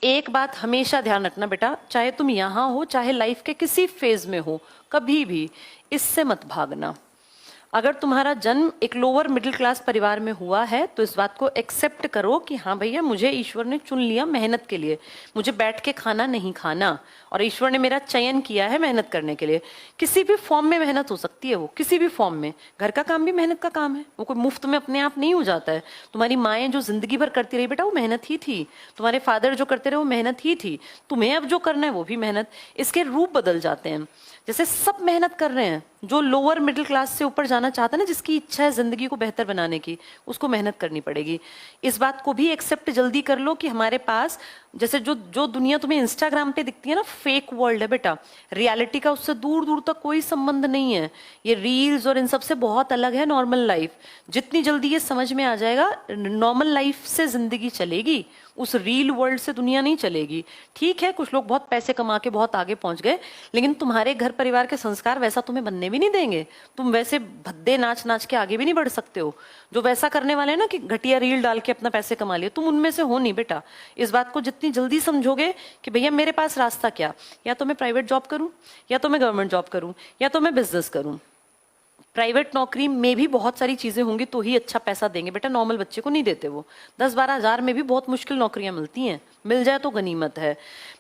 एक बात हमेशा ध्यान रखना बेटा, चाहे तुम यहाँ हो चाहे लाइफ के किसी फेज में हो, कभी भी इससे मत भागना। अगर तुम्हारा जन्म एक लोअर मिडिल क्लास परिवार में हुआ है तो इस बात को एक्सेप्ट करो कि हाँ भैया, मुझे ईश्वर ने चुन लिया मेहनत के लिए, मुझे बैठ के खाना नहीं खाना, और ईश्वर ने मेरा चयन किया है मेहनत करने के लिए। किसी भी फॉर्म में मेहनत हो सकती है, वो किसी भी फॉर्म में। घर का काम भी मेहनत का काम है, वो कोई मुफ्त में अपने आप नहीं हो जाता है। तुम्हारी माएँ जो जिंदगी भर करती रही बेटा, वो मेहनत ही थी। तुम्हारे फादर जो करते रहे वो मेहनत ही थी। तुम्हें अब जो करना है वो भी मेहनत। इसके रूप बदल जाते हैं। जैसे सब मेहनत कर रहे हैं, जो लोअर मिडिल क्लास से ऊपर जाना चाहता है ना, जिसकी इच्छा है जिंदगी को बेहतर बनाने की, उसको मेहनत करनी पड़ेगी। इस बात को भी एक्सेप्ट जल्दी कर लो कि हमारे पास जैसे जो दुनिया तुम्हें इंस्टाग्राम पे दिखती है ना, फेक वर्ल्ड है बेटा। रियलिटी का उससे दूर दूर तक कोई संबंध नहीं है। ये रील्स और इन सब से बहुत अलग है नॉर्मल लाइफ। जितनी जल्दी ये समझ में आ जाएगा, नॉर्मल लाइफ से जिंदगी चलेगी, उस रील वर्ल्ड से दुनिया नहीं चलेगी। ठीक है, कुछ लोग बहुत पैसे कमा के बहुत आगे पहुंच गए, लेकिन तुम्हारे घर परिवार के संस्कार वैसा तुम्हें बनने भी नहीं देंगे। तुम वैसे भद्दे नाच नाच के आगे भी नहीं बढ़ सकते हो। जो वैसा करने वाले हैं ना कि घटिया रील डाल के अपना पैसे कमा लिए, तुम उनमें से हो नहीं बेटा। इस बात को जितनी जल्दी समझोगे कि भैया मेरे पास रास्ता क्या, या तो मैं प्राइवेट जॉब करूं, या तो मैं गवर्नमेंट जॉब करूं, या तो मैं बिजनेस करूं। प्राइवेट नौकरी में भी बहुत सारी चीजें होंगी तो ही अच्छा पैसा देंगे बेटा, नॉर्मल बच्चे को नहीं देते। वो 10-12 हज़ार में भी बहुत मुश्किल नौकरियां मिलती हैं, मिल जाए तो गनीमत है।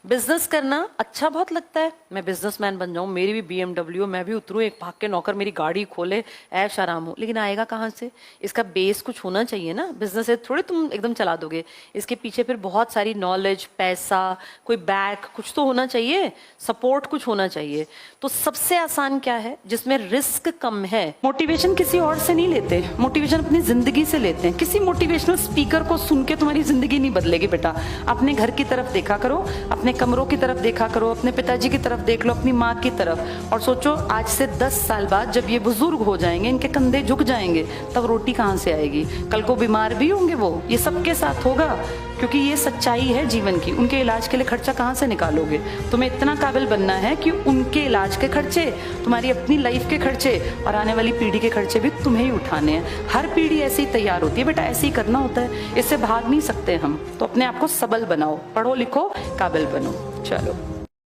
बिजनेस करना अच्छा बहुत लगता है, मैं बिजनेसमैन बन जाऊं, मेरी भी BMW, मैं भी उतरूं, एक भाग के नौकर मेरी गाड़ी खोले, ऐश आराम हो। लेकिन आएगा कहाँ से? इसका बेस कुछ होना चाहिए ना। बिजनेस है थोड़ी तुम एकदम चला दोगे, इसके पीछे फिर बहुत सारी नॉलेज, पैसा, कोई बैक कुछ तो होना चाहिए, सपोर्ट कुछ होना चाहिए। तो सबसे आसान क्या है जिसमें रिस्क कम है? मोटिवेशन किसी और से नहीं लेते, मोटिवेशन अपनी जिंदगी से लेते हैं। किसी मोटिवेशनल स्पीकर को सुन के तुम्हारी जिंदगी नहीं बदलेगी बेटा। अपने घर की तरफ देखा करो, अपने कमरों की तरफ देखा करो, अपने पिताजी की तरफ देख लो, अपनी माँ की तरफ, और सोचो आज से 10 साल बाद जब ये बुजुर्ग हो जाएंगे, इनके कंधे झुक जाएंगे, तब रोटी कहाँ से आएगी? कल को बीमार भी होंगे वो, ये सबके साथ होगा, क्योंकि ये सच्चाई है जीवन की। उनके इलाज के लिए खर्चा कहाँ से निकालोगे? तुम्हें इतना काबिल बनना है कि उनके इलाज के खर्चे, तुम्हारी अपनी लाइफ के खर्चे और आने वाली पीढ़ी के खर्चे भी तुम्हें ही उठाने हैं। हर पीढ़ी ऐसे ही तैयार होती है बेटा, ऐसे ही करना होता है, इससे भाग नहीं सकते हम। तो अपने आप को सबल बनाओ, पढ़ो लिखो, काबिल बनो। चलो।